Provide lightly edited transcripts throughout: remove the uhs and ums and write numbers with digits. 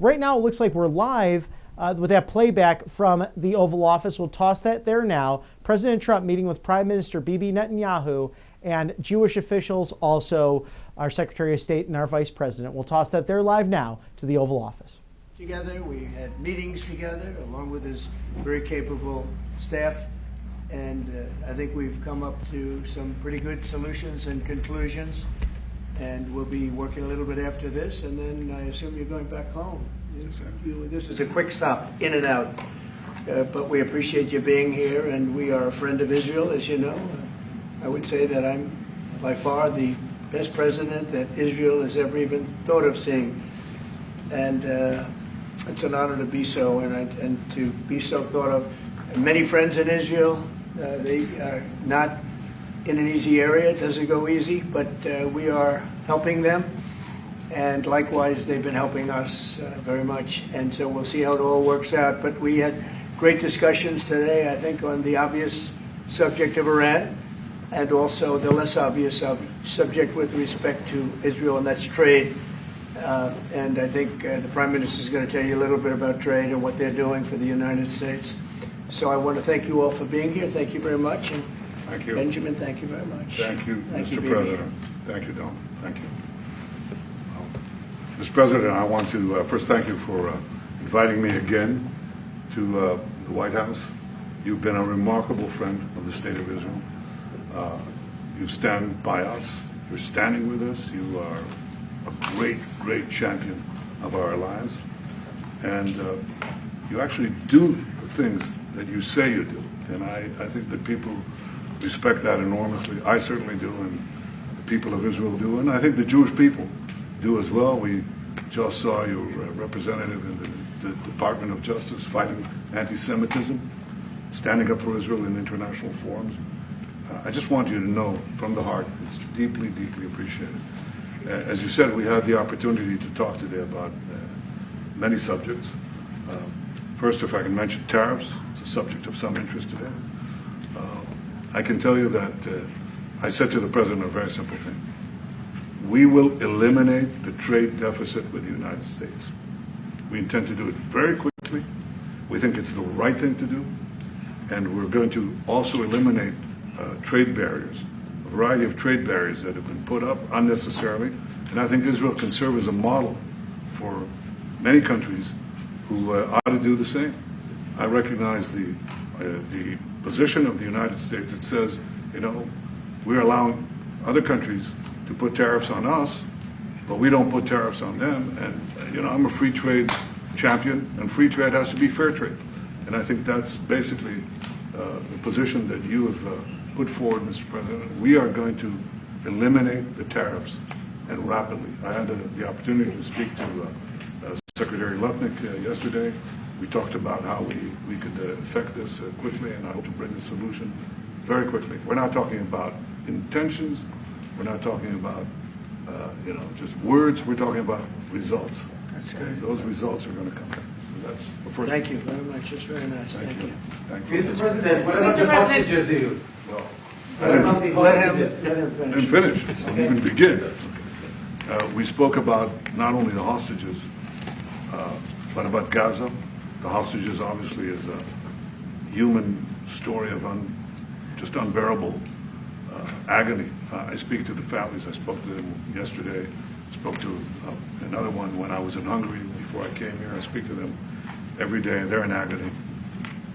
Right now, it looks like we're live with that playback from the Oval Office. We'll toss that there now. President Trump meeting with Prime Minister Bibi Netanyahu and Jewish officials, also our Secretary of State and our Vice President. We'll toss that there live now to the Oval Office. Together, we had meetings together, along with his very capable staff, and I think we've come up to some pretty good solutions and conclusions, and we'll be working a little bit after this, and then I assume you're going back home. This is a quick stop, in and out, but we appreciate you being here, and we are a friend of Israel, as you know. I would say that I'm by far the best president that Israel has ever even thought of seeing, and it's an honor to be so, and to be so thought of. And many friends in Israel, they are not in an easy area. It doesn't go easy, but we are helping them. And likewise, they've been helping us very much. And so we'll see how it all works out. But we had great discussions today, I think, on the obvious subject of Iran, and also the less obvious subject with respect to Israel, and that's trade. And I think the Prime Minister is going to tell you a little bit about trade and what they're doing for the United States. So I want to thank you all for being here. Thank you very much. And thank you. Benjamin, thank you very much. Thank you, thank Mr. you, President. Thank you, Don. Thank you. Mr. President, I want to first thank you for inviting me again to the White House. You've been a remarkable friend of the State of Israel. You stand by us. You're standing with us. You are a great, great champion of our alliance. And you actually do the things that you say you do. And I think that people respect that enormously. I certainly do, and the people of Israel do, and I think the Jewish people do as well. We just saw your representative in the Department of Justice fighting anti-Semitism, standing up for Israel in international forums. I just want you to know from the heart, it's deeply, deeply appreciated. As you said, we had the opportunity to talk today about many subjects. First, if I can mention tariffs, it's a subject of some interest today. I can tell you that I said to the President a very simple thing. We will eliminate the trade deficit with the United States. We intend to do it very quickly. We think it's the right thing to do. And we're going to also eliminate trade barriers, a variety of trade barriers that have been put up unnecessarily. And I think Israel can serve as a model for many countries who ought to do the same. I recognize the position of the United States. It says, you know, we're allowing other countries to put tariffs on us, but we don't put tariffs on them. And, you know, I'm a free trade champion, and free trade has to be fair trade. And I think that's basically the position that you have put forward, Mr. President. We are going to eliminate the tariffs, and rapidly. I had the opportunity to speak to Secretary Lutnick yesterday. We talked about how we could effect this quickly, and I hope to bring the solution very quickly. We're not talking about intentions. We're not talking about, you know, just words. We're talking about results. That's good. Those results are going to come. That's the first. Thank you very much. That's very nice. Thank you. Thank you. Mr. President, what about the hostages deal? Well, Let him finish. finish. Let me begin. We spoke about not only the hostages, but about Gaza. The hostages obviously is a human story of just unbearable agony. I speak to the families. I spoke to them yesterday. I spoke to another one when I was in Hungary before I came here. I speak to them every day. They're in agony.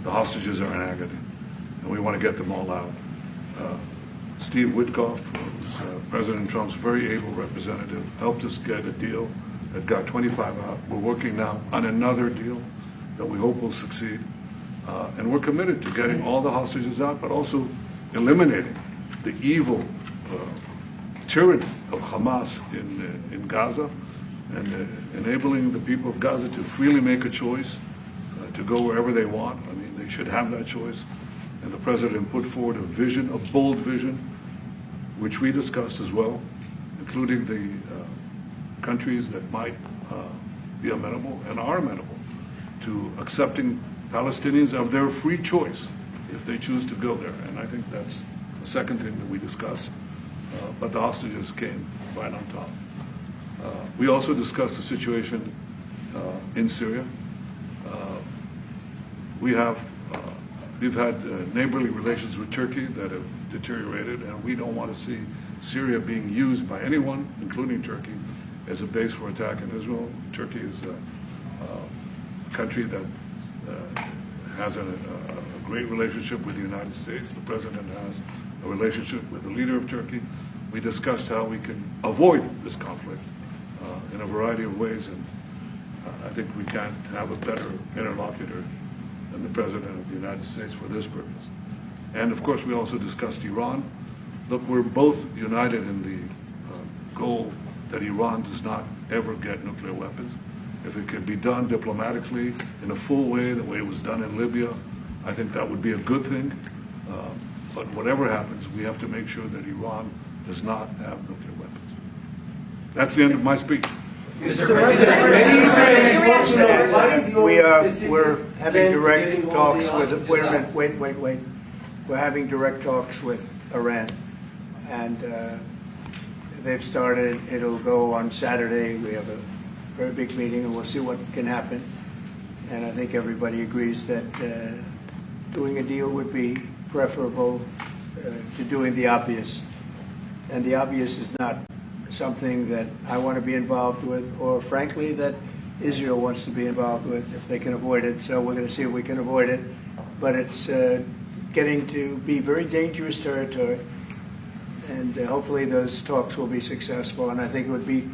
The hostages are in agony, and we want to get them all out. Steve Witkoff, who's President Trump's very able representative, helped us get a deal that got 25 out. We're working now on another deal that we hope will succeed. And we're committed to getting all the hostages out, but also eliminating the evil tyranny of Hamas in Gaza, and enabling the people of Gaza to freely make a choice, to go wherever they want. I mean, they should have that choice. And the President put forward a vision, a bold vision, which we discussed as well, including the countries that might be amenable and are amenable to accepting Palestinians of their free choice if they choose to go there. And I think that's the second thing that we discussed. But the hostages came right on top. We also discussed the situation in Syria. We've had neighborly relations with Turkey that have deteriorated, and we don't want to see Syria being used by anyone, including Turkey, as a base for attack in Israel. Turkey is a country that has a great relationship with the United States. The president has a relationship with the leader of Turkey. We discussed how we can avoid this conflict in a variety of ways, and I think we can't have a better interlocutor than the President of the United States for this purpose. And of course, we also discussed Iran. Look, we're both united in the goal that Iran does not ever get nuclear weapons. If it could be done diplomatically in a full way, the way it was done in Libya, I think that would be a good thing. But whatever happens, we have to make sure that Iran does not have nuclear weapons. That's the end of my speech. Mr. President, We're having direct talks with, wait. We're having direct talks with Iran, and they've started. It'll go on Saturday. We have a very big meeting, and we'll see what can happen. And I think everybody agrees that doing a deal would be preferable to doing the obvious. And the obvious is not something that I want to be involved with, or frankly, that Israel wants to be involved with if they can avoid it. So we're going to see if we can avoid it. But it's getting to be very dangerous territory. And hopefully those talks will be successful. And I think it would be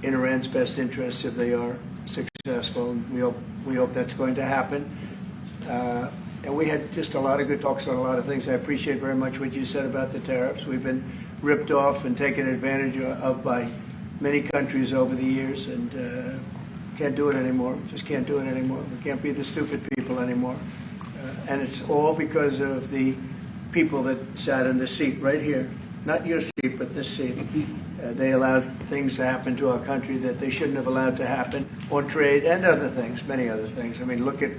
in Iran's best interest if they are successful. And we hope that's going to happen. And we had just a lot of good talks on a lot of things. I appreciate very much what you said about the tariffs. We've been ripped off and taken advantage of by many countries over the years, and can't do it anymore. Just can't do it anymore. We can't be the stupid people anymore. And it's all because of the people that sat in the seat right here. Not your seat, but this seat. They allowed things to happen to our country that they shouldn't have allowed to happen on trade and other things, many other things. I mean, look at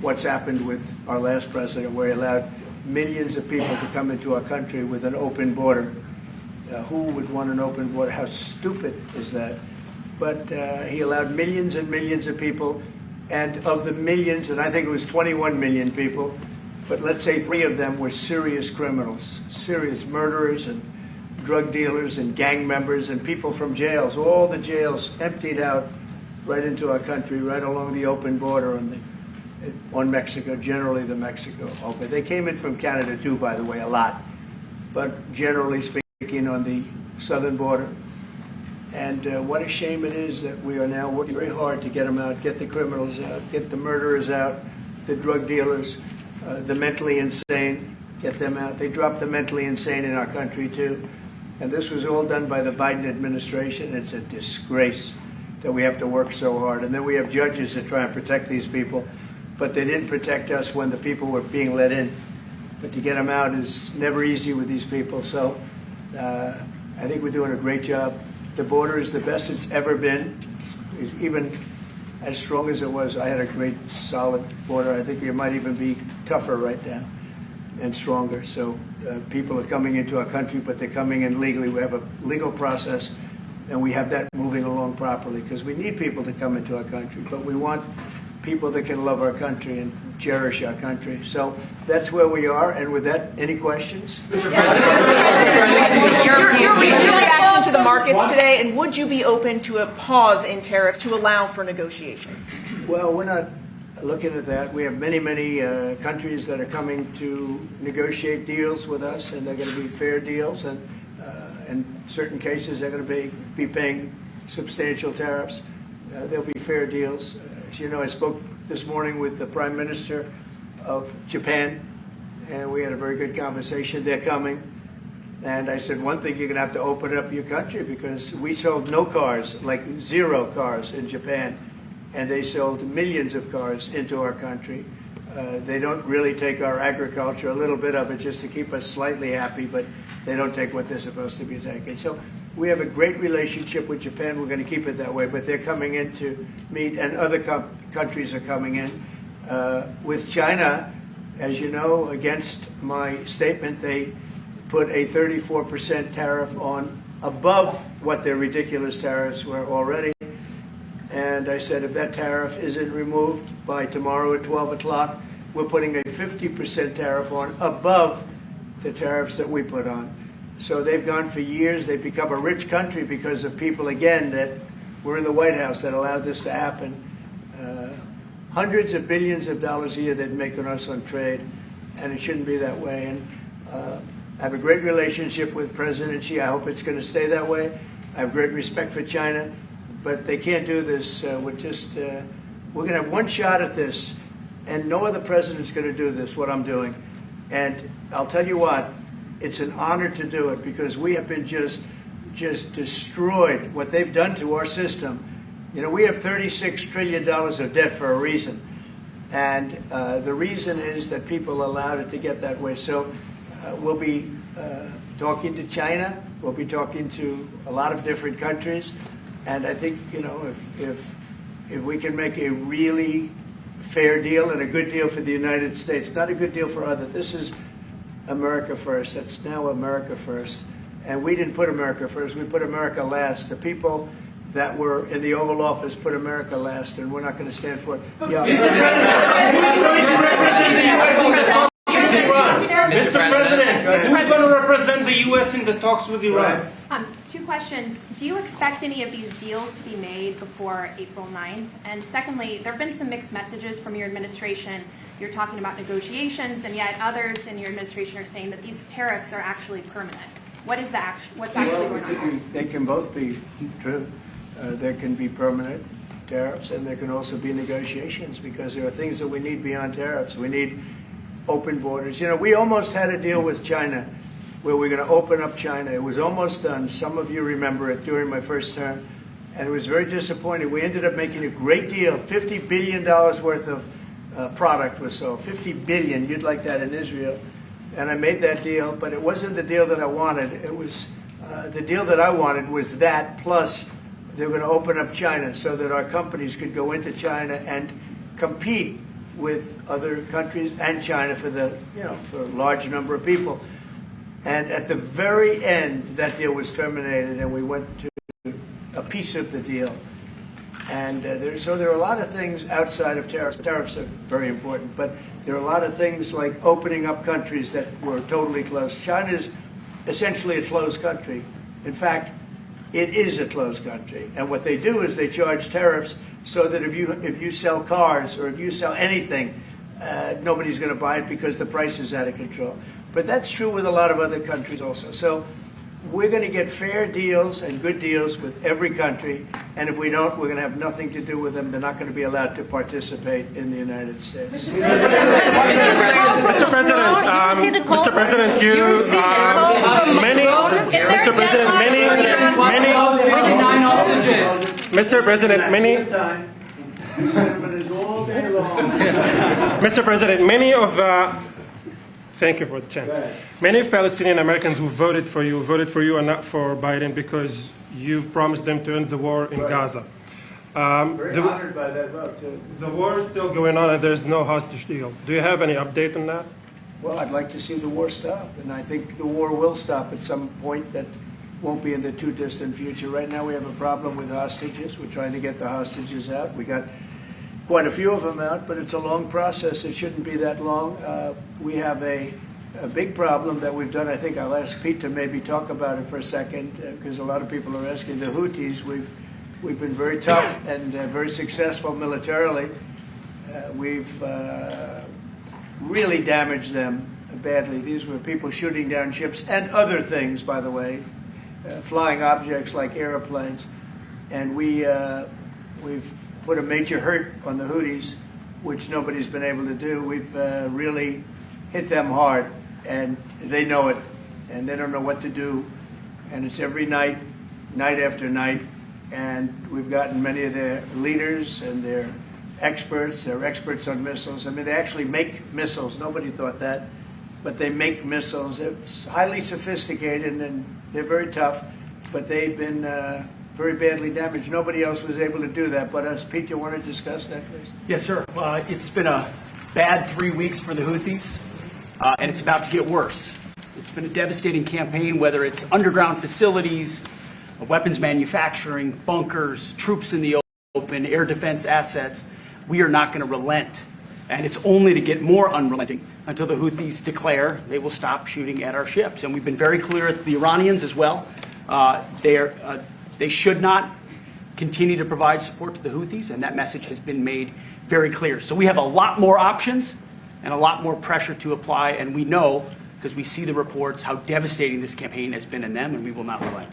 what's happened with our last president, where he allowed millions of people to come into our country with an open border. Who would want an open border? How stupid is that? But he allowed millions and millions of people, and of the millions, and I think it was 21 million people, but let's say 3 of them were serious criminals, serious murderers and drug dealers and gang members and people from jails. All the jails emptied out right into our country, right along the open border on Mexico, generally the Mexico open. They came in from Canada too, by the way, a lot, but generally speaking on the southern border. And what a shame it is that we are now working very hard to get them out, get the criminals out, get the murderers out, the drug dealers, the mentally insane, get them out. They dropped the mentally insane in our country too. And this was all done by the Biden administration. It's a disgrace that we have to work so hard. And then we have judges that try and protect these people, but they didn't protect us when the people were being let in. But to get them out is never easy with these people. So I think we're doing a great job. The border is the best it's ever been, even as strong as it was. I had a great, solid border. I think it might even be tougher right now and stronger. So people are coming into our country, but they're coming in legally. We have a legal process, and we have that moving along properly, because we need people to come into our country, but we want people that can love our country and cherish our country. So that's where we are. And with that, any questions? Your reaction to the markets today, and would you be open to a pause in tariffs to allow for negotiations? Well, we're not looking at that. We have many countries that are coming to negotiate deals with us, and they're going to be fair deals. And in certain cases, they're going to be paying substantial tariffs. There'll be fair deals. As you know, I spoke this morning with the Prime Minister of Japan, and we had a very good conversation. They're coming. And I said, one thing, you're going to have to open up your country, because we sold no cars, like 0 cars in Japan, and they sold millions of cars into our country. They don't really take our agriculture, a little bit of it just to keep us slightly happy, but they don't take what they're supposed to be taking. So we have a great relationship with Japan. We're going to keep it that way, but they're coming in to meet, and other countries are coming in. With China, as you know, against my statement, they put a 34% tariff on above what their ridiculous tariffs were already. And And I said, if that tariff isn't removed by tomorrow at 12 o'clock, we're putting a 50% tariff on above the tariffs that we put on. So they've gone for years. They've become a rich country because of people, again, that were in the White House that allowed this to happen. Hundreds of billions of dollars a year they'd make on us on trade, and it shouldn't be that way. And I have a great relationship with President Xi. I hope it's going to stay that way. I have great respect for China, but they can't do this. We're going to have one shot at this, and no other president's going to do this, what I'm doing. And I'll tell you what, it's an honor to do it because we have been just destroyed, what they've done to our system. You know, we have $36 trillion of debt for a reason. And the reason is that people allowed it to get that way. So we'll be talking to China. We'll be talking to a lot of different countries. And I think, you know, if we can make a really fair deal and a good deal for the United States, not a good deal for others. This is America first. That's now America first. And we didn't put America first. We put America last. The people that were in the Oval Office put America last, and we're not going to stand for it. Yeah. Mr. President, who's going to represent the U.S. in the talks with Iran? Two questions. Do you expect any of these deals to be made before April 9th? And secondly, there have been some mixed messages from your administration. You're talking about negotiations, and yet others in your administration are saying that these tariffs are actually permanent. What's actually going on? They can both be true. There can be permanent tariffs, and there can also be negotiations, because there are things that we need beyond tariffs. We need open borders. You know, we almost had a deal with China where we're going to open up China. It was almost done. Some of you remember it during my first term, and it was very disappointing. We ended up making a great deal. $50 billion worth of product was sold. $50 billion. You'd like that in Israel. And I made that deal, but it wasn't the deal that I wanted. It was the deal that I wanted was that, plus they were going to open up China so that our companies could go into China and compete with other countries and China for for a large number of people. And at the very end, that deal was terminated, and we went to a piece of the deal. And so there are a lot of things outside of tariffs. Tariffs are very important, but there are a lot of things like opening up countries that were totally closed. China's essentially a closed country. In fact, it is a closed country. And what they do is they charge tariffs so that if you sell cars or if you sell anything, nobody's going to buy it because the price is out of control. But that's true with a lot of other countries also. So we're going to get fair deals and good deals with every country, and if we don't, we're going to have nothing to do with them. They're not going to be allowed to participate in the United States. Mr. President, Mr. President, thank you for the chance. Many of Palestinian Americans who voted for you and not for Biden because you've promised them to end the war in Gaza. Very honored by that vote, too. The war is still going on and there's no hostage deal. Do you have any update on that? Well, I'd like to see the war stop, and I think the war will stop at some point that won't be in the too distant future. Right now we have a problem with hostages. We're trying to get the hostages out. We got quite a few of them out, but it's a long process. It shouldn't be that long. We have a big problem that we've done. I think I'll ask Pete to maybe talk about it for a second, because a lot of people are asking. The Houthis, we've been very tough and very successful militarily. We've really damaged them badly. These were people shooting down ships and other things, by the way, flying objects like airplanes. And we've put a major hurt on the Houthis, which nobody's been able to do. We've really hit them hard, and they know it, and they don't know what to do. And it's every night, night after night. And we've gotten many of their leaders and their experts. They're experts on missiles. I mean, they actually make missiles. Nobody thought that, but they make missiles. It's highly sophisticated, and they're very tough, but they've been very badly damaged. Nobody else was able to do that but us. Pete, you want to discuss that, please? Yes, sir. It's been a bad 3 weeks for the Houthis, and it's about to get worse. It's been a devastating campaign, whether it's underground facilities, weapons manufacturing, bunkers, troops in the open, air defense assets, we are not going to relent. And it's only to get more unrelenting until the Houthis declare they will stop shooting at our ships. And we've been very clear at the Iranians as well. They should not continue to provide support to the Houthis, and that message has been made very clear. So we have a lot more options and a lot more pressure to apply, and we know, because we see the reports, how devastating this campaign has been in them, and we will not relent.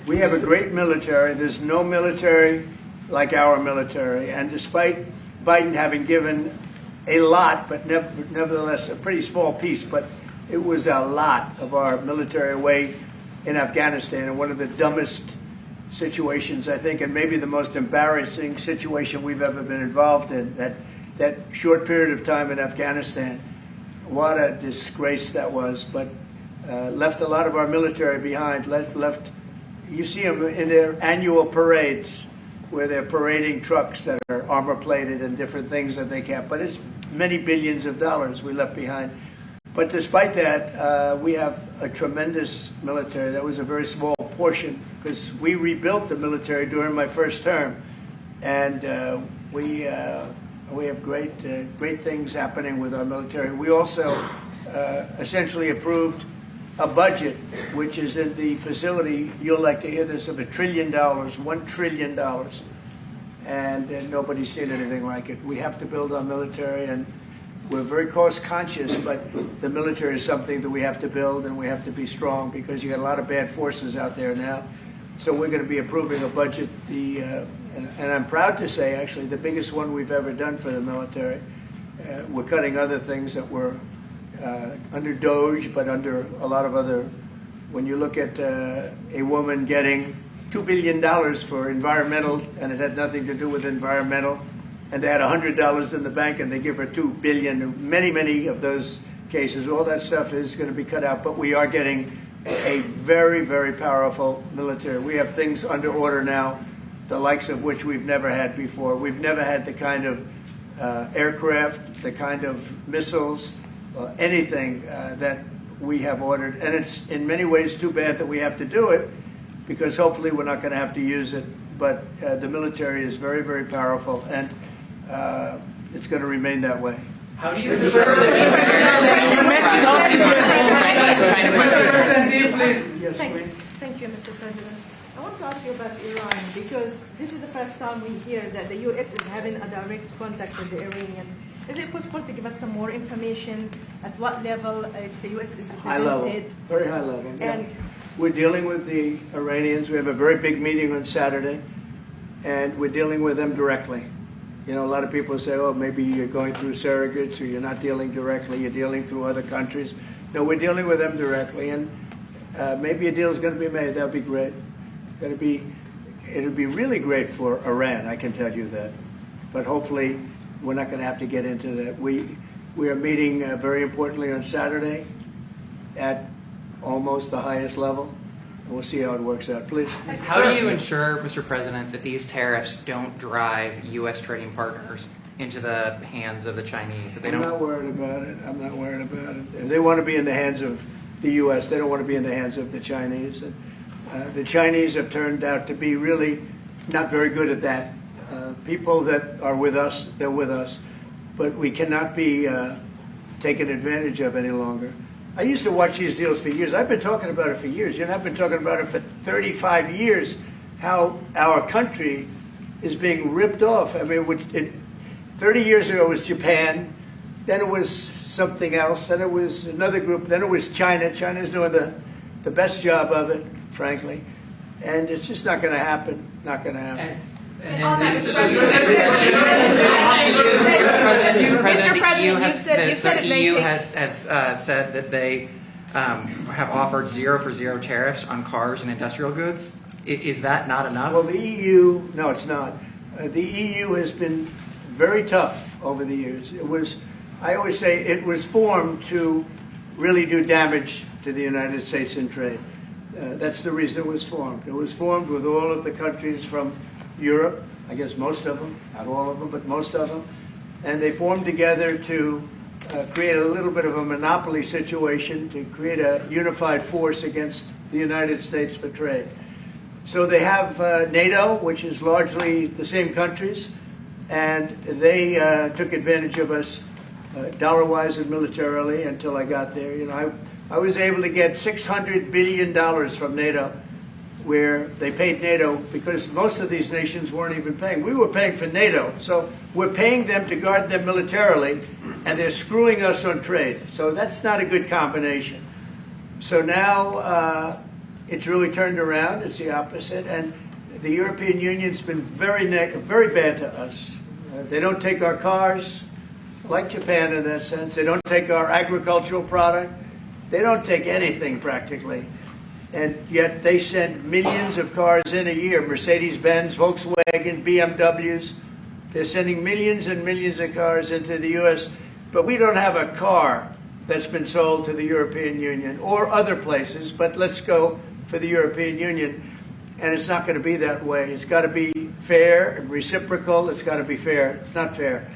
We have a great military. There's no military like our military. And despite Biden having given a lot, but nevertheless a pretty small piece, but it was a lot of our military away in Afghanistan, and one of the dumbest situations, I think, and maybe the most embarrassing situation we've ever been involved in, that short period of time in Afghanistan. What a disgrace that was, but left a lot of our military behind, left. You see them in their annual parades where they're parading trucks that are armor-plated and different things that they can't, but it's many billions of dollars we left behind. But despite that, we have a tremendous military. That was a very small portion, because we rebuilt the military during my first term, and we have great things happening with our military. We also essentially approved a budget, which is in the facility, you'll like to hear this, of $1 trillion, $1 trillion, and nobody's seen anything like it. We have to build our military, and we're very cost conscious, but the military is something that we have to build, and we have to be strong, because you got a lot of bad forces out there now. So we're going to be approving a budget, and I'm proud to say, actually, the biggest one we've ever done for the military. We're cutting other things that were under DOGE, but under a lot of other. When you look at a woman getting $2 billion for environmental, and it had nothing to do with environmental, and they had $100 in the bank, and they give her $2 billion. Many of those cases, all that stuff is going to be cut out. But we are getting a very, very powerful military. We have things under order now, the likes of which we've never had before. We've never had the kind of aircraft, the kind of missiles, anything that we have ordered. And it's in many ways too bad that we have to do it, because hopefully we're not going to have to use it. But the military is very, very powerful, and it's going to remain that way. How do you Thank you, Mr. President. I want to ask you about Iran, because this is the first time we hear that the U.S. is having a direct contact with the Iranians. Is it possible to give us some more information at what level the U.S. is represented? High level, very high level. And we're dealing with the Iranians. We have a very big meeting on Saturday, and we're dealing with them directly. You know, a lot of people say, oh, maybe you're going through surrogates, or you're not dealing directly, you're dealing through other countries. No, we're dealing with them directly, and maybe a deal is going to be made. That'll be great. It'll be really great for Iran, I can tell you that. But hopefully, we're not going to have to get into that. We are meeting very importantly on Saturday at almost the highest level. And we'll see how it works out. Please. How do you ensure, Mr. President, that these tariffs don't drive U.S. trading partners into the hands of the Chinese? That they I'm not worried about it. I'm not worried about it. If they want to be in the hands of the U.S., they don't want to be in the hands of the Chinese. And, the Chinese have turned out to be really not very good at that. People that are with us, they're with us. But we cannot be taken advantage of any longer. I used to watch these deals for years. I've been talking about it for years. You know, I've been talking about it for 35 years, how our country is being ripped off. I mean, 30 years ago it was Japan, then it was something else, then it was another group, then it was China. China's doing the best job of it, frankly. And it's just not going to happen. Not going to happen. Mr. President, the EU has said that they have offered 0 for 0 tariffs on cars and industrial goods. Is that not enough? Well, the EU, no, it's not. The EU has been very tough over the years. I always say it was formed to really do damage to the United States in trade. That's the reason it was formed. It was formed with all of the countries from Europe, I guess most of them, not all of them, but most of them. And they formed together to create a little bit of a monopoly situation, to create a unified force against the United States for trade. So they have NATO, which is largely the same countries, and they took advantage of us dollar-wise and militarily until I got there. You know, I was able to get $600 billion from NATO, where they paid NATO because most of these nations weren't even paying. We were paying for NATO, so we're paying them to guard them militarily, and they're screwing us on trade. So that's not a good combination. So now it's really turned around. It's the opposite, and the European Union's been very bad to us. They don't take our cars, like Japan in that sense. They don't take our agricultural product. They don't take anything practically. And yet they send millions of cars in a year, Mercedes-Benz, Volkswagen, BMWs. They're sending millions and millions of cars into the U.S., but we don't have a car that's been sold to the European Union or other places, but let's go for the European Union. And it's not going to be that way. It's got to be fair and reciprocal. It's got to be fair. It's not fair.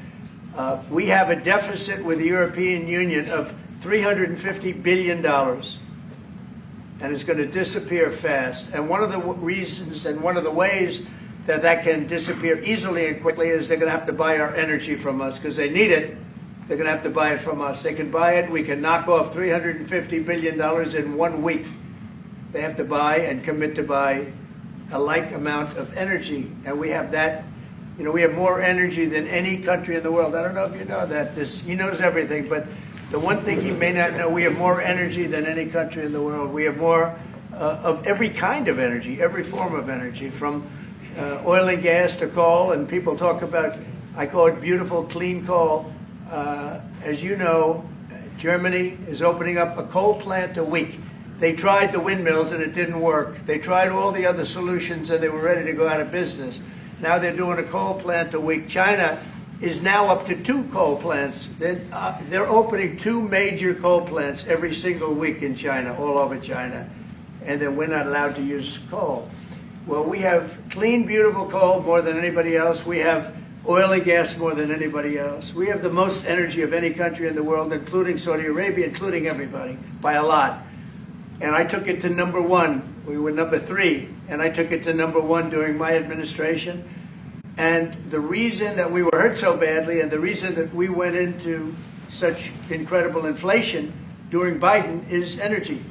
We have a deficit with the European Union of $350 billion. And it's going to disappear fast. And one of the reasons and one of the ways that that can disappear easily and quickly is they're going to have to buy our energy from us because they need it. They're going to have to buy it from us. They can buy it. We can knock off $350 billion in 1 week. They have to buy and commit to buy a like amount of energy. And we have that. You know, we have more energy than any country in the world. I don't know if you know that. He knows everything, but the one thing he may not know, we have more energy than any country in the world. We have more of every kind of energy, every form of energy, from oil and gas to coal. And people talk about, I call it beautiful, clean coal. As you know, Germany is opening up a coal plant a week. They tried the windmills and it didn't work. They tried all the other solutions and they were ready to go out of business. Now they're doing a coal plant a week. China is now up to 2 coal plants. They're opening 2 major coal plants every single week in China, all over China. And then we're not allowed to use coal. Well, we have clean, beautiful coal more than anybody else. We have oil and gas more than anybody else. We have the most energy of any country in the world, including Saudi Arabia, including everybody, by a lot. And I took it to number 1. We were number 3, and I took it to number 1 during my administration. And the reason that we were hurt so badly and the reason that we went into such incredible inflation during Biden is energy.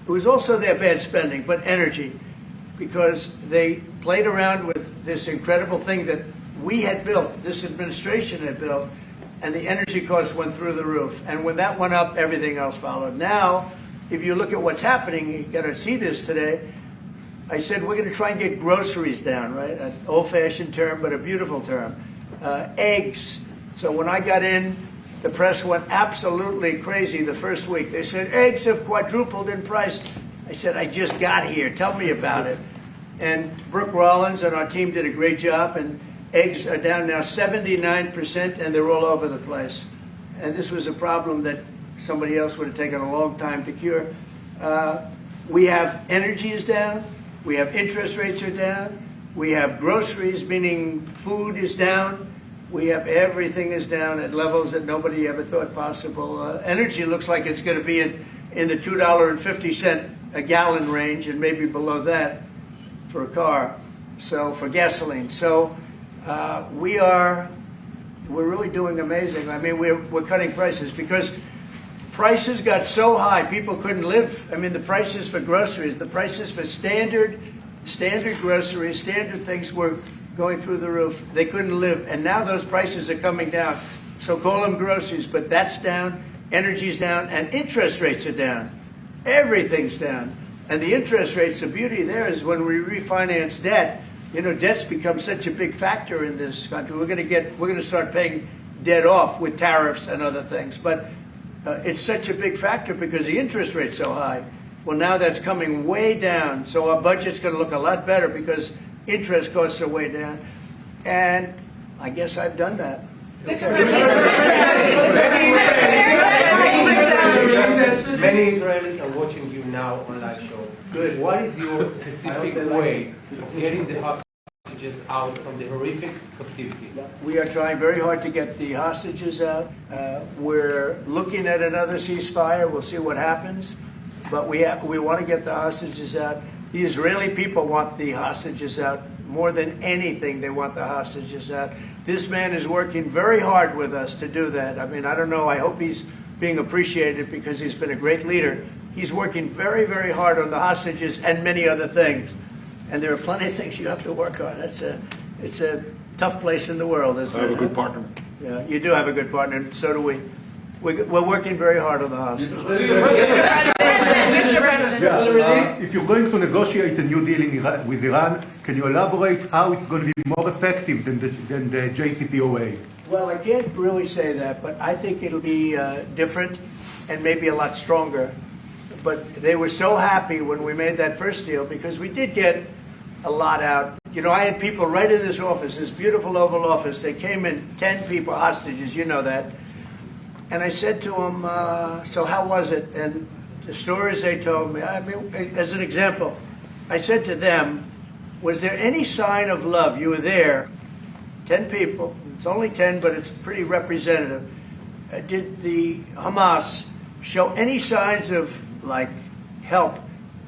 It was also their bad spending, but energy, because they played around with this incredible thing that we had built, this administration had built, and the energy costs went through the roof. And when that went up, everything else followed. Now, if you look at what's happening, you got to see this today. I said we're going to try and get groceries down, right? An old-fashioned term, but a beautiful term. Eggs. So when I got in, the press went absolutely crazy the first week. They said, eggs have quadrupled in price. I said, I just got here. Tell me about it. And Brooke Rollins and our team did a great job, and eggs are down now 79%, and they're all over the place. And this was a problem that somebody else would have taken a long time to cure. We have energy is down. We have interest rates are down. We have groceries, meaning food is down. We have everything is down at levels that nobody ever thought possible. Energy looks like it's going to be in the $2.50 a gallon range and maybe below that for a car, so for gasoline. So we're really doing amazing. I mean, we're cutting prices because prices got so high, people couldn't live. I mean, the prices for groceries, the prices for standard groceries, standard things were going through the roof. They couldn't live. And now those prices are coming down. So call them groceries, but that's down, energy's down, and interest rates are down. Everything's down. And the interest rates, the beauty there is when we refinance debt, you know, debt's become such a big factor in this country. We're going to start paying debt off with tariffs and other things. But it's such a big factor because the interest rate's so high. Well, now that's coming way down. So our budget's going to look a lot better because interest costs are way down. And I guess I've done that. Many Israelis are watching you now on live show. Good. What is your specific way of getting the hostages out from the horrific captivity? We are trying very hard to get the hostages out. We're looking at another ceasefire. We'll see what happens. But we want to get the hostages out. The Israeli people want the hostages out more than anything. They want the hostages out. This man is working very hard with us to do that. I mean, I don't know. I hope he's being appreciated because he's been a great leader. He's working very, very hard on the hostages and many other things. And there are plenty of things you have to work on. It's a tough place in the world, isn't it? I have a good partner. Yeah, you do have a good partner, and so do we. We're working very hard on the hostages. Mr. President. If you're going to negotiate a new deal with Iran, can you elaborate how it's going to be more effective than the JCPOA? Well, I can't really say that, but I think it'll be different and maybe a lot stronger. But they were so happy when we made that first deal because we did get a lot out. You know, I had people right in this office, this beautiful Oval Office. They came in, 10 people, hostages, you know that. And I said to them, so how was it? And the stories they told me, I mean, as an example, I said to them, was there any sign of love? You were there, 10 people. It's only 10, but it's pretty representative. Did the Hamas show any signs of, like, help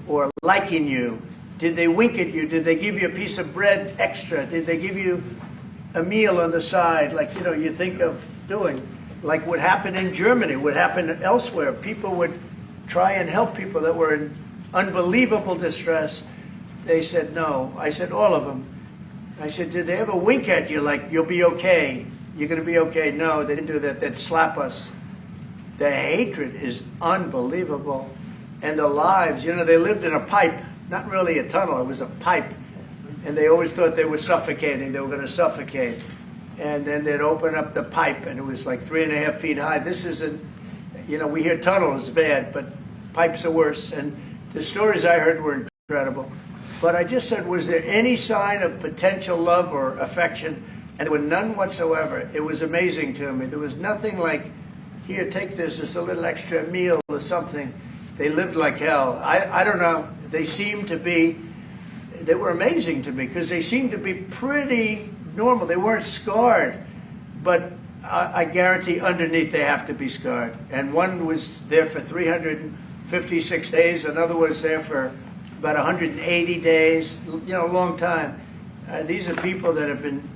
or liking you? Did they wink at you? Did they give you a piece of bread extra? Did they give you a meal on the side, like, you know, you think of doing? Like what happened in Germany, what happened elsewhere. People would try and help people that were in unbelievable distress. They said no. I said, all of them. I said, did they ever wink at you like, you'll be okay? You're going to be okay? No, they didn't do that. They'd slap us. The hatred is unbelievable. And the lives, you know, they lived in a pipe, not really a tunnel, it was a pipe. And they always thought they were suffocating, they were going to suffocate. And then they'd open up the pipe, and it was like 3.5 feet high. This isn't, you know, we hear tunnels bad, but pipes are worse. And the stories I heard were incredible. But I just said, was there any sign of potential love or affection? And there were none whatsoever. It was amazing to me. There was nothing like, here, take this, it's a little extra meal or something. They lived like hell. I don't know. They seemed to be, they were amazing to me because they seemed to be pretty normal. They weren't scarred, but I guarantee underneath they have to be scarred. And one was there for 356 days. Another was there for about 180 days, you know, a long time. These are people that have been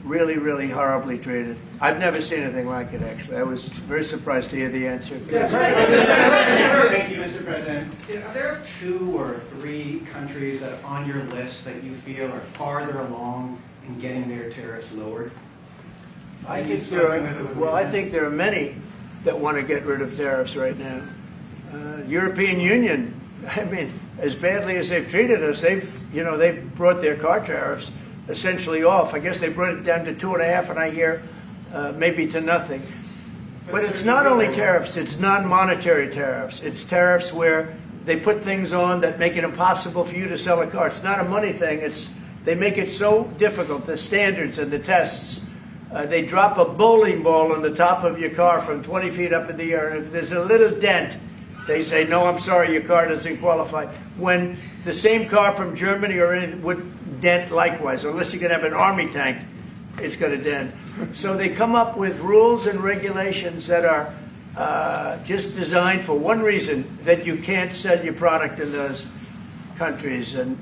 really, really horribly treated. I've never seen anything like it, actually. I was very surprised to hear the answer. Thank you, Mr. President. Are there 2 or 3 countries that are on your list that you feel are farther along in getting their tariffs lowered? I think there are many that want to get rid of tariffs right now. European Union, I mean, as badly as they've treated us, they've brought their car tariffs essentially off. I guess they brought it down to 2.5, and I hear maybe to nothing. But it's not only tariffs, it's non-monetary tariffs. It's tariffs where they put things on that make it impossible for you to sell a car. It's not a money thing. They make it so difficult, the standards and the tests. They drop a bowling ball on the top of your car from 20 feet up in the air, and if there's a little dent, they say, no, I'm sorry, your car doesn't qualify. When the same car from Germany or anything would dent likewise, unless you can have an army tank, it's going to dent. So they come up with rules and regulations that are just designed for one reason, that you can't sell your product in those countries, and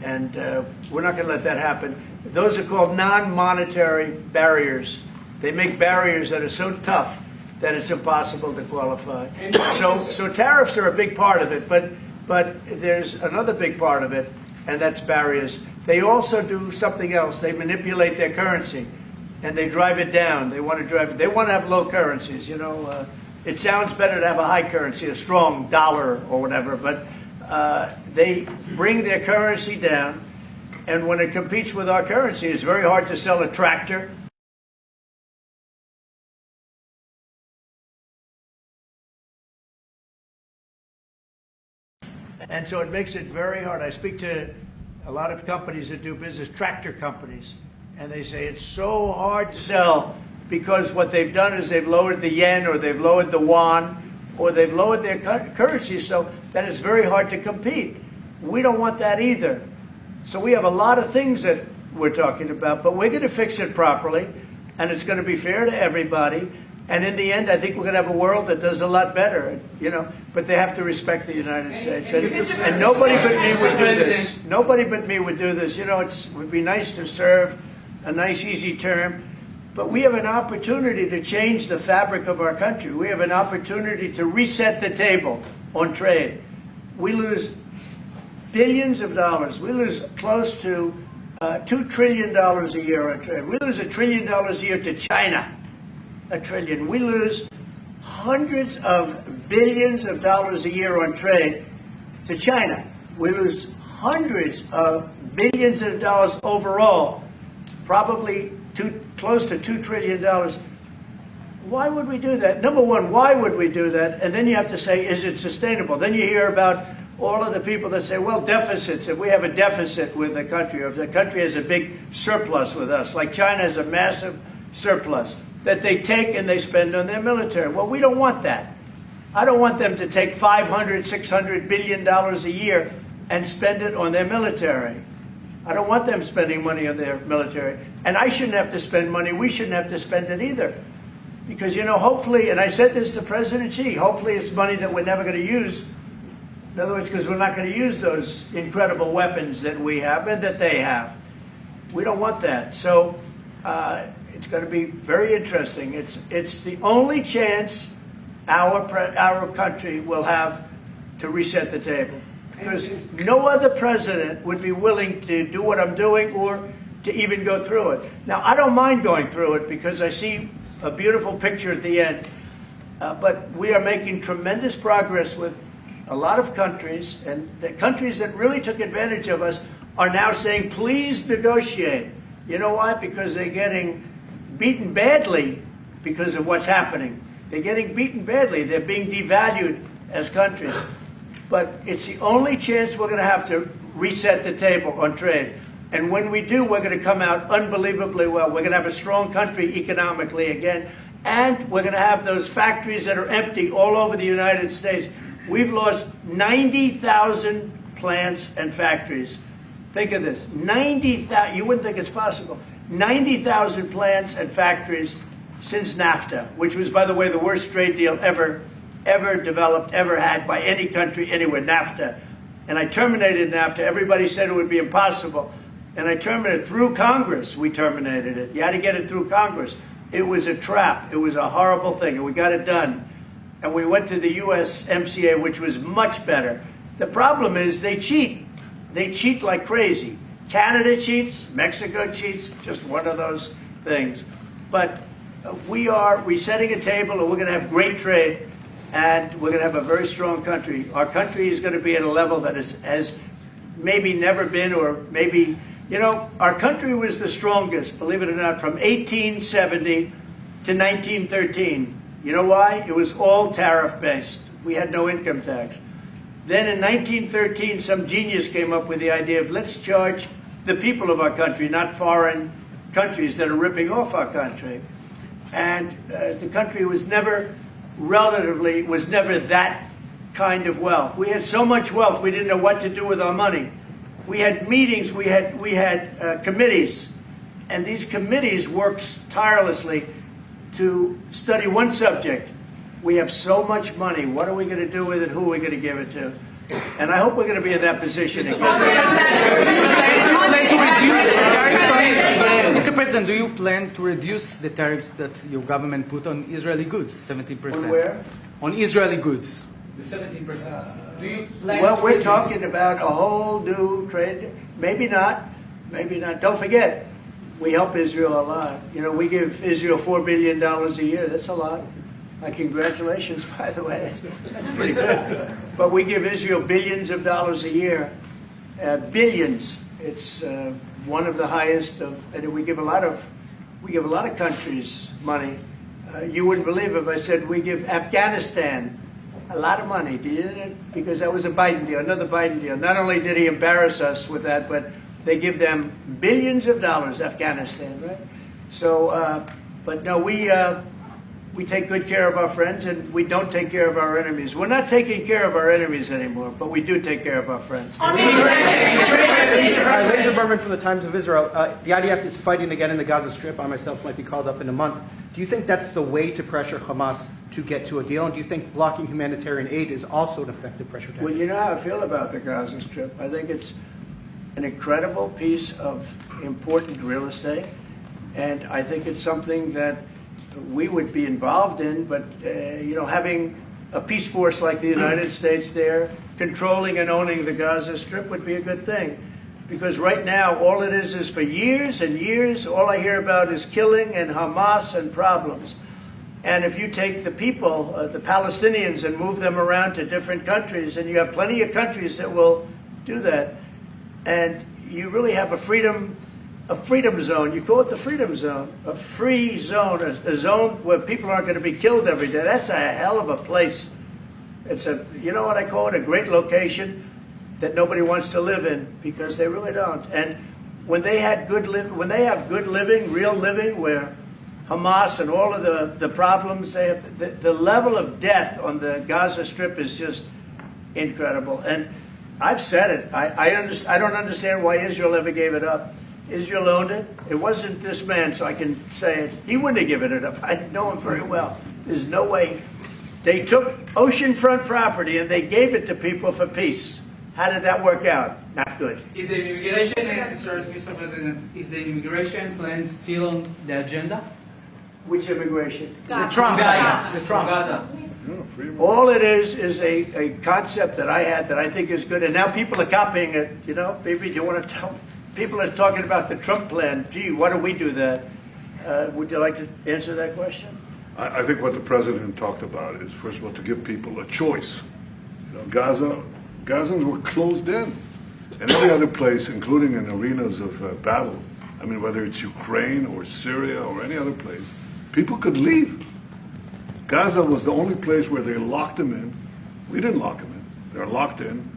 we're not going to let that happen. Those are called non-monetary barriers. They make barriers that are so tough that it's impossible to qualify. So tariffs are a big part of it, but there's another big part of it, and that's barriers. They also do something else. They manipulate their currency, and they drive it down. They want to have low currencies. You know, it sounds better to have a high currency, a strong dollar or whatever, but they bring their currency down, and when it competes with our currency, it's very hard to sell a tractor. And so it makes it very hard. I speak to a lot of companies that do business, tractor companies, and they say it's so hard to sell because what they've done is they've lowered the yen, or they've lowered the yuan, or they've lowered their currency so that it's very hard to compete. We don't want that either. So we have a lot of things that we're talking about, but we're going to fix it properly, and it's going to be fair to everybody. And in the end, I think we're going to have a world that does a lot better, but they have to respect the United States. And nobody but me would do this. Nobody but me would do this. It would be nice to serve, a nice, easy term. But we have an opportunity to change the fabric of our country. We have an opportunity to reset the table on trade. We lose billions of dollars. We lose close to $2 trillion a year on trade. We lose $1 trillion a year to China. $1 trillion. We lose hundreds of billions of dollars a year on trade to China. We lose hundreds of billions of dollars overall, probably close to $2 trillion. Why would we do that? Number one, why would we do that? And then you have to say, is it sustainable? Then you hear about all of the people that say, well, deficits. If we have a deficit with the country, or if the country has a big surplus with us, like China has a massive surplus, that they take and they spend on their military. Well, we don't want that. I don't want them to take $500, $600 billion a year and spend it on their military. I don't want them spending money on their military. And I shouldn't have to spend money. We shouldn't have to spend it either. Because, hopefully, and I said this to President Xi, hopefully it's money that we're never going to use. In other words, because we're not going to use those incredible weapons that we have and that they have. We don't want that. So it's going to be very interesting. It's the only chance our country will have to reset the table. Because no other president would be willing to do what I'm doing or to even go through it. Now, I don't mind going through it because I see a beautiful picture at the end. But we are making tremendous progress with a lot of countries, and the countries that really took advantage of us are now saying, please negotiate. You know why? Because they're getting beaten badly because of what's happening. They're getting beaten badly. They're being devalued as countries. But it's the only chance we're going to have to reset the table on trade. And when we do, we're going to come out unbelievably well. We're going to have a strong country economically again. And we're going to have those factories that are empty all over the United States. We've lost 90,000 plants and factories. Think of this, 90,000, you wouldn't think it's possible. 90,000 plants and factories since NAFTA, which was, by the way, the worst trade deal ever developed, ever had by any country anywhere, NAFTA. And I terminated NAFTA. Everybody said it would be impossible. And I terminated it through Congress. We terminated it. You had to get it through Congress. It was a trap. It was a horrible thing, and we got it done. And we went to the USMCA, which was much better. The problem is they cheat. They cheat like crazy. Canada cheats, Mexico cheats, just one of those things. But we are resetting a table, and we're going to have great trade, and we're going to have a very strong country. Our country is going to be at a level that has maybe never been, or maybe, our country was the strongest, believe it or not, from 1870 to 1913. You know why? It was all tariff-based. We had no income tax. Then in 1913, some genius came up with the idea of let's charge the people of our country, not foreign countries that are ripping off our country. And the country was never that kind of wealth. We had so much wealth, we didn't know what to do with our money. We had meetings, we had committees, and these committees worked tirelessly to study one subject. We have so much money. What are we going to do with it? Who are we going to give it to? And I hope we're going to be in that position again. Mr. President, do you plan to reduce the tariffs that your government put on Israeli goods, 17%? On where? On Israeli goods. The 17%. Do you plan well, to we're reduce talking about a whole new trade. Maybe not. Maybe not. Don't forget, we help Israel a lot. We give Israel $4 billion a year. That's a lot. Congratulations, by the way. That's pretty good. But we give Israel billions of dollars a year. Billions. It's one of the highest of, and we give a lot of countries money. You wouldn't believe if I said we give Afghanistan a lot of money. Do you? Because that was a Biden deal, another Biden deal. Not only did he embarrass us with that, but they give them billions of dollars, Afghanistan, right? So, but no, we take good care of our friends and we don't take care of our enemies. We're not taking care of our enemies anymore, but we do take care of our friends. Laser Berman from the Times of Israel. The IDF is fighting again in the Gaza Strip. I myself might be called up in a month. Do you think that's the way to pressure Hamas to get to a deal? And do you think blocking humanitarian aid is also an effective pressure tactic? Well, you know how I feel about the Gaza Strip. I think it's an incredible piece of important real estate, and I think it's something that we would be involved in, but having a peace force like the United States there, controlling and owning the Gaza Strip would be a good thing. Because right now, all it is for years and years, all I hear about is killing and Hamas and problems. And if you take the people, the Palestinians, and move them around to different countries, and you have plenty of countries that will do that, and you really have a freedom zone. You call it the freedom zone, a free zone, a zone where people aren't going to be killed every day. That's a hell of a place. It's you know what I call it, a great location that nobody wants to live in, because they really don't. And when they have good living, real living, where Hamas and all of the problems they have, the level of death on the Gaza Strip is just incredible. And I've said it. I don't understand why Israel ever gave it up. Israel owned it. It wasn't this man, so I can say it. He wouldn't have given it up. I know him very well. There's no way. They took oceanfront property and they gave it to people for peace. How did that work out? Not good. Is the immigration, Mr. President, is the immigration plan still on the agenda? Which immigration? The Trump. Gaza. All it is a concept that I had that I think is good, and now people are copying it. You know, maybe you want to tell. People are talking about the Trump plan. Gee, why don't we do that? Would you like to answer that question? I think what the president talked about is, first of all, to give people a choice. You know, Gazans were closed in, and every other place, including in arenas of battle. I mean, whether it's Ukraine or Syria or any other place, people could leave. Gaza was the only place where they locked them in. We didn't lock them in. They're locked in.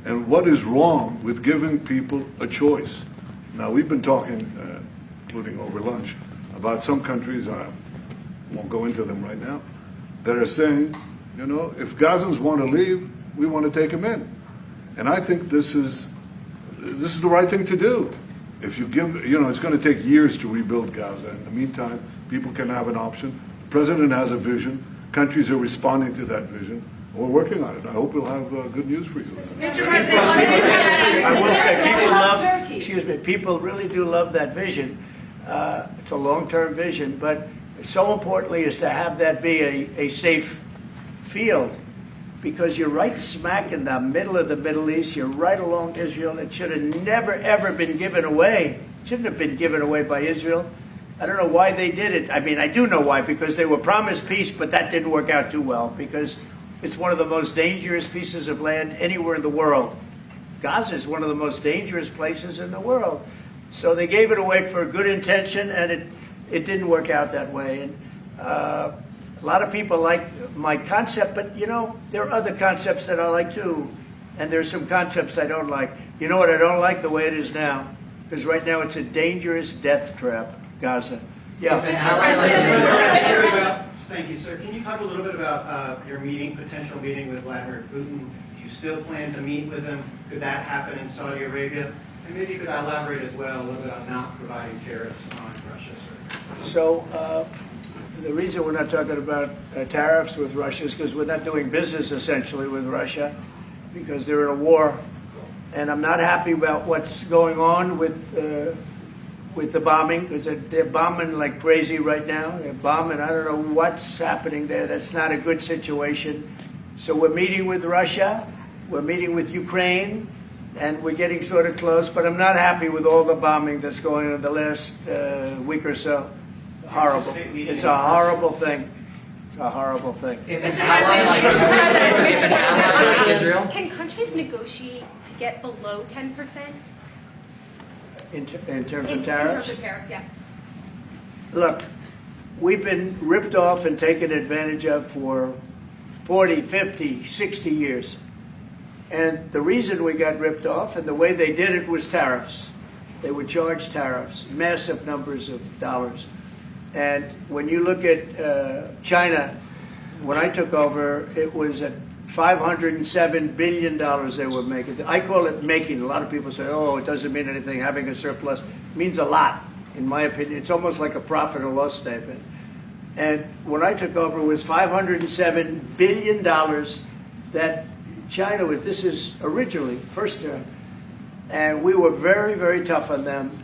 And what is wrong with giving people a choice? Now, we've been talking, including over lunch, about some countries, I won't go into them right now, that are saying, you know, if Gazans want to leave, we want to take them in. And I think this is the right thing to do. If you give, you know, it's going to take years to rebuild Gaza. In the meantime, people can have an option. The president has a vision. Countries are responding to that vision. We're working on it. I hope we'll have good news for you. Mr. President, I will say people really do love that vision. It's a long-term vision, but so importantly is to have that be a safe field, because you're right smack in the middle of the Middle East. You're right along Israel. It should have never, ever been given away. It shouldn't have been given away by Israel. I don't know why they did it. I mean, I do know why, because they were promised peace, but that didn't work out too well, because it's one of the most dangerous pieces of land anywhere in the world. Gaza is one of the most dangerous places in the world. So they gave it away for a good intention, and it didn't work out that way. And a lot of people like my concept, but, you know, there are other concepts that I like too. And there's some concepts I don't like. You know what I don't like? The way it is now. Because right now it's a dangerous death trap, Gaza. Yeah. Thank you, sir. Can you talk a little bit about your potential meeting with Vladimir Putin? Do you still plan to meet with him? Could that happen in Saudi Arabia? And maybe you could elaborate as well a little bit on not providing tariffs on Russia, sir. So the reason we're not talking about tariffs with Russia is because we're not doing business essentially with Russia, because they're in a war. And I'm not happy about what's going on with the bombing, because they're bombing like crazy right now. They're bombing. I don't know what's happening there. That's not a good situation. So we're meeting with Russia. We're meeting with Ukraine. And we're getting sort of close. But I'm not happy with all the bombing that's going on in the last week or so. Horrible. It's a horrible thing. It's a horrible thing. Can countries negotiate to get below 10%? In terms of tariffs? In terms of tariffs, yes. Look, we've been ripped off and taken advantage of for 40, 50, 60 years. And the reason we got ripped off and the way they did it was tariffs. They would charge tariffs, massive numbers of dollars. And when you look at China, when I took over, it was at $507 billion they were making. I call it making. A lot of people say, oh, it doesn't mean anything. Having a surplus it means a lot, in my opinion. It's almost like a profit or loss statement. And when I took over, it was $507 billion that China was. This is originally, first term. And we were very, very tough on them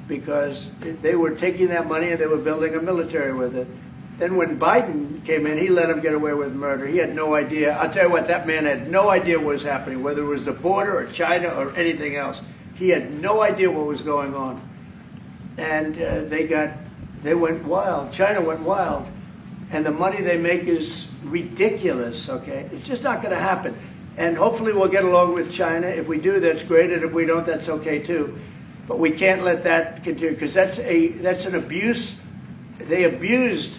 because they were taking that money and they were building a military with it. Then when Biden came in, he let them get away with murder. He had no idea. I'll tell you what, that man had no idea what was happening, whether it was the border or China or anything else. He had no idea what was going on. And they went wild. China went wild. And the money they make is ridiculous, okay? It's just not going to happen. And hopefully we'll get along with China. If we do, that's great. And if we don't, that's okay too. But we can't let that continue because that's an abuse. They abused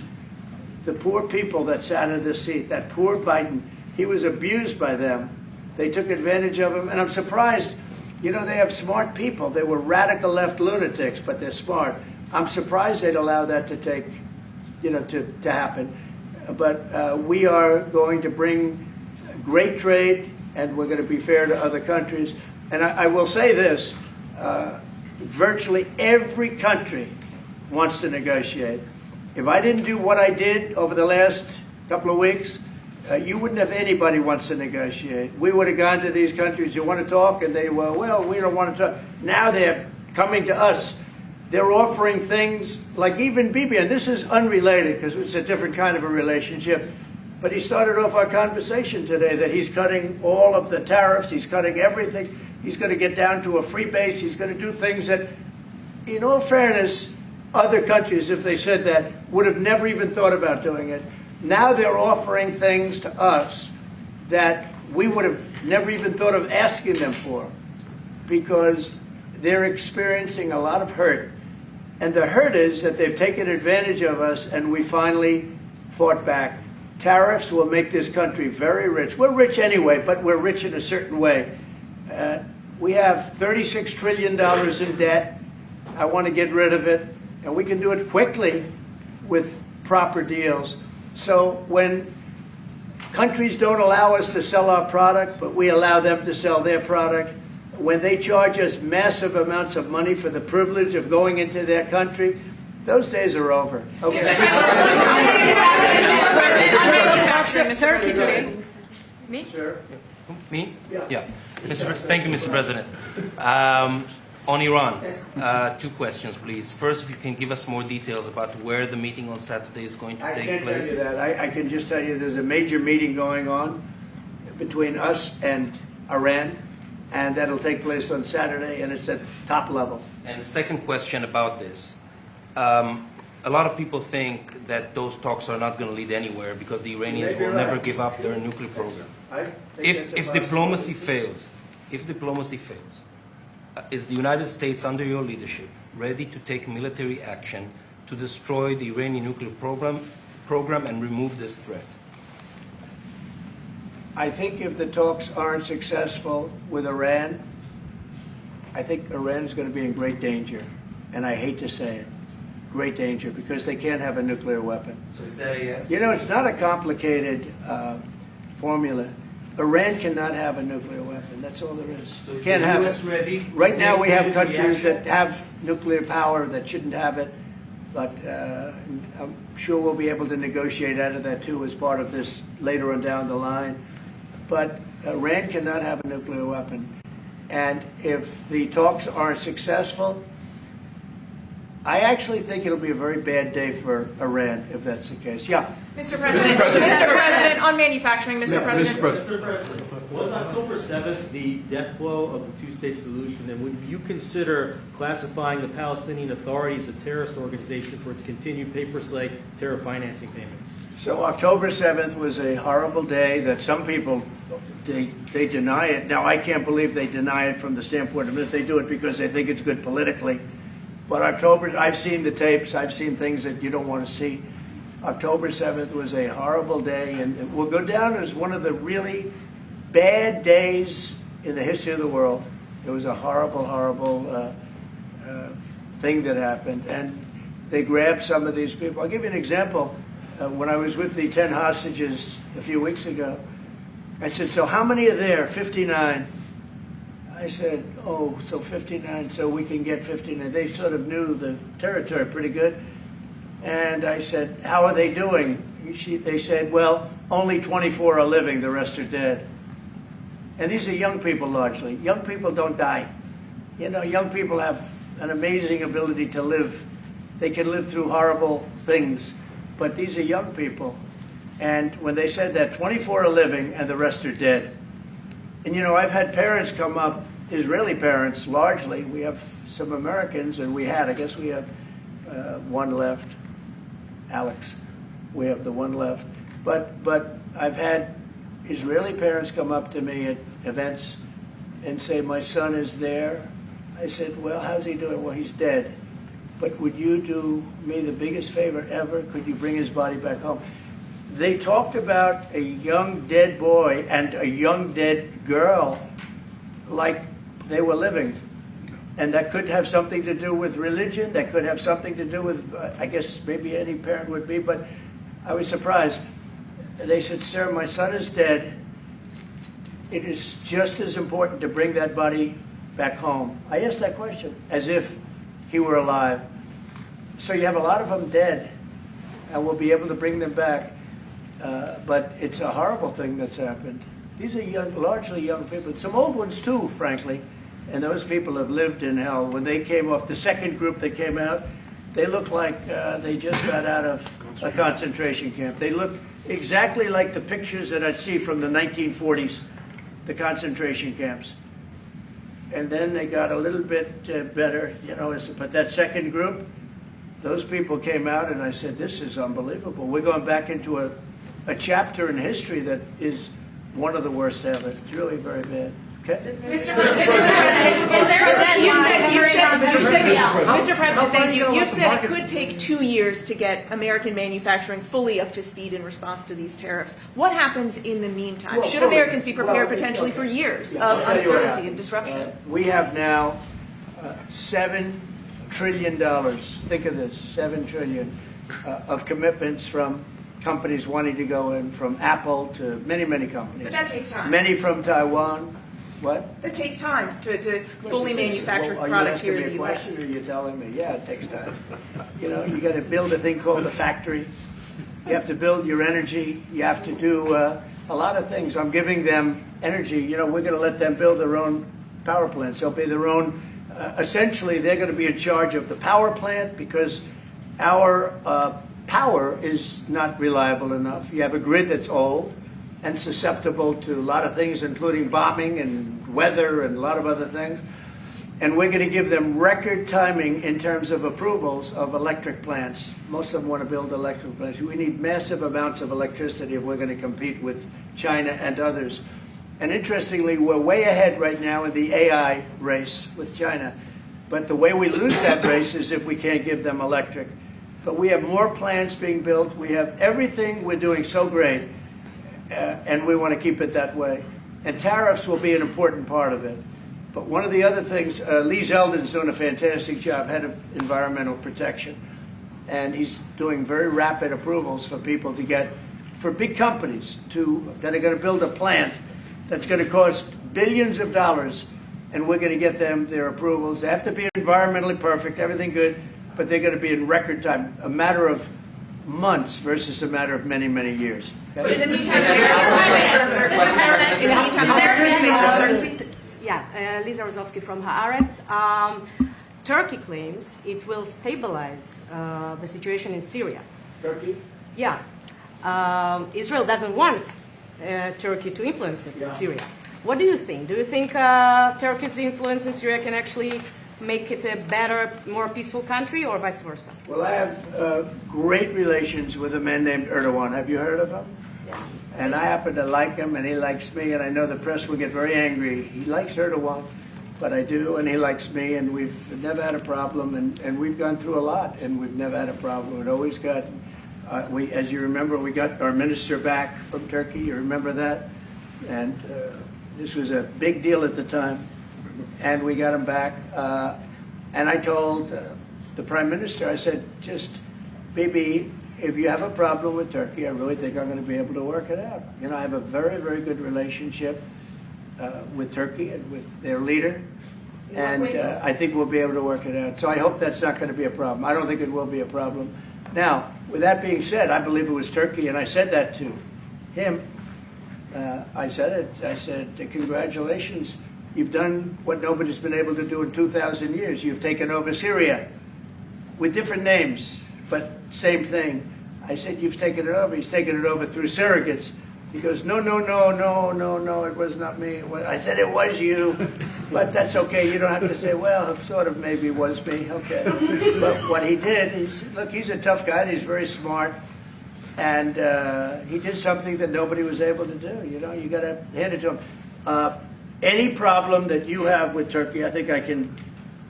the poor people that sat in this seat. That poor Biden, he was abused by them. They took advantage of him. And I'm surprised, you know, they have smart people. They were radical left lunatics, but they're smart. I'm surprised they'd allow that to take, you know, to happen. But we are going to bring great trade, and we're going to be fair to other countries. And I will say this, virtually every country wants to negotiate. If I didn't do what I did over the last couple of weeks, you wouldn't have anybody wants to negotiate. We would have gone to these countries, you want to talk? And they were, well, we don't want to talk. Now they're coming to us. They're offering things like even Bibi, and this is unrelated because it's a different kind of a relationship, but he started off our conversation today that he's cutting all of the tariffs, he's cutting everything, he's going to get down to a free base, he's going to do things that, in all fairness, other countries, if they said that, would have never even thought about doing it. Now they're offering things to us that we would have never even thought of asking them for because they're experiencing a lot of hurt. And the hurt is that they've taken advantage of us and we finally fought back. Tariffs will make this country very rich. We're rich anyway, but we're rich in a certain way. We have $36 trillion in debt. I want to get rid of it. And we can do it quickly with proper deals. So when countries don't allow us to sell our product, but we allow them to sell their product, when they charge us massive amounts of money for the privilege of going into their country, those days are over. Okay. Turkey today. Me? Sure. Me? Yeah. Thank you, Mr. President. On Iran, two questions, please. First, if you can give us more details about where the meeting on Saturday is going to take place. I can't tell you that. I can just tell you there's a major meeting going on between us and Iran, and that'll take place on Saturday, and it's at top level. And the second question about this. A lot of people think that those talks are not going to lead anywhere because the Iranians will never give up their nuclear program. If diplomacy fails, is the United States, under your leadership, ready to take military action to destroy the Iranian nuclear program and remove this threat? I think if the talks aren't successful with Iran, I think Iran is going to be in great danger. And I hate to say it, great danger, because they can't have a nuclear weapon. So is that a yes? You know, it's not a complicated formula. Iran cannot have a nuclear weapon. That's all there is. So Can't have US it. ready? Right now we have Ready countries reaction? that have nuclear power that shouldn't have it, but I'm sure we'll be able to negotiate out of that too as part of this later on down the line. But Iran cannot have a nuclear weapon. And if the talks aren't successful, I actually think it'll be a very bad day for Iran if that's the case. Yeah. Mr. President, on manufacturing, Mr. President. Mr. President, was October 7th the death blow of the two-state solution, and would you consider classifying the Palestinian Authority as a terrorist organization for its continued pay-for-slay terror financing payments? So October 7th was a horrible day that some people, they deny it. Now, I can't believe they deny it from the standpoint of it. They do it because they think it's good politically. But I've seen the tapes. I've seen things that you don't want to see. October 7th was a horrible day, and it will go down as one of the really bad days in the history of the world. It was a horrible, horrible thing that happened. And They grabbed some of these people. I'll give you an example. When I was with the 10 hostages a few weeks ago, I said, so how many are there? 59. I said, oh, so 59, so we can get 59. They sort of knew the territory pretty good. And I said, how are they doing? They said, well, only 24 are living, the rest are dead. And these are young people largely. Young people don't die. You know, young people have an amazing ability to live. They can live through horrible things, but these are young people. And when they said that 24 are living and the rest are dead. And you know, I've had parents come up, Israeli parents largely. We have some Americans, and I guess we have one left, Alex. We have the one left. But I've had Israeli parents come up to me at events and say, my son is there. I said, well, how's he doing? Well, he's dead. But would you do me the biggest favor ever? Could you bring his body back home? They talked about a young dead boy and a young dead girl like they were living. And that could have something to do with religion. That could have something to do with, I guess maybe any parent would be, but I was surprised. They said, sir, my son is dead. It is just as important to bring that body back home. I asked that question as if he were alive. So you have a lot of them dead, and we'll be able to bring them back. But it's a horrible thing that's happened. These are young, largely young people. Some old ones too, frankly. And those people have lived in hell. When they came off, the second group that came out, they looked like they just got out of a concentration camp. They looked exactly like the pictures that I'd see from the 1940s, the concentration camps. And then they got a little bit better, you know. But that second group, those people came out, and I said, this is unbelievable. We're going back into a chapter in history that is one of the worst ever. It's really very bad. Okay? Mr. President, thank you. You've said it could take 2 years to get American manufacturing fully up to speed in response to these tariffs. What happens in the meantime? Should Americans be prepared potentially for years of uncertainty and disruption? We have now $7 trillion. Think of this, $7 trillion of commitments from companies wanting to go in, from Apple to many, many companies. But that takes time. Many from Taiwan. What? It takes time to fully manufacture products here in the U.S. Are you telling me? Yeah, it takes time. You know, you got to build a thing called a factory. You have to build your energy. You have to do a lot of things. I'm giving them energy. You know, we're going to let them build their own power plants. They'll be their own. Essentially, they're going to be in charge of the power plant because our power is not reliable enough. You have a grid that's old and susceptible to a lot of things, including bombing and weather and a lot of other things. And we're going to give them record timing in terms of approvals of electric plants. Most of them want to build electric plants. We need massive amounts of electricity if we're going to compete with China and others. And interestingly, we're way ahead right now in the AI race with China. But the way we lose that race is if we can't give them electric. But we have more plants being built. We have everything. We're doing so great. And we want to keep it that way. And tariffs will be an important part of it. But one of the other things, Lee Zeldin's doing a fantastic job, head of environmental protection. And he's doing very rapid approvals for people to get, for big companies that are going to build a plant that's going to cost billions of dollars. And we're going to get them their approvals. They have to be environmentally perfect, everything good, but they're going to be in record time, a matter of months versus a matter of many, many years. Okay? In the meantime, Americans face uncertainty. Yeah, Lisa Rozovsky from Haaretz. Turkey claims it will stabilize the situation in Syria. Turkey? Yeah. Israel doesn't want Turkey to influence Syria. What do you think? Do you think Turkey's influence in Syria can actually make it a better, more peaceful country, or vice versa? Well, I have great relations with a man named Erdogan. Have you heard of him? Yeah. And I happen to like him, and he likes me, and I know the press will get very angry. He likes Erdogan, but I do, and he likes me, and we've never had a problem, and we've gone through a lot, and we've never had a problem. We've always got, as you remember, we got our minister back from Turkey. You remember that? And this was a big deal at the time. And we got him back. And I told the Prime Minister, I said, just, Bibi, if you have a problem with Turkey, I really think I'm going to be able to work it out. You know, I have a very, very good relationship with Turkey and with their leader, and I think we'll be able to work it out. So I hope that's not going to be a problem. I don't think it will be a problem. Now, with that being said, I believe it was Turkey, and I said that to him. I said it. I said, congratulations. You've done what nobody's been able to do in 2,000 years. You've taken over Syria with different names, but same thing. I said, you've taken it over. He's taken it over through surrogates. He goes, no, it was not me. I said, it was you, but that's okay. You don't have to say, well, it sort of maybe was me. Okay. But what he did, look, he's a tough guy. And he's very smart. And he did something that nobody was able to do. You know, you got to hand it to him. Any problem that you have with Turkey, I think I can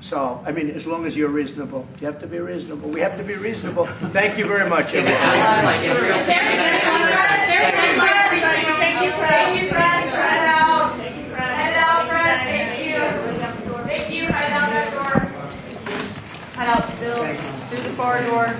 solve. I mean, as long as you're reasonable. You have to be reasonable. We have to be reasonable. Thank you very much, everyone. Thank you, Fred. Head out. Head out, Fred. Thank you. Thank you. Head out that door. Head out still. Through the corridor.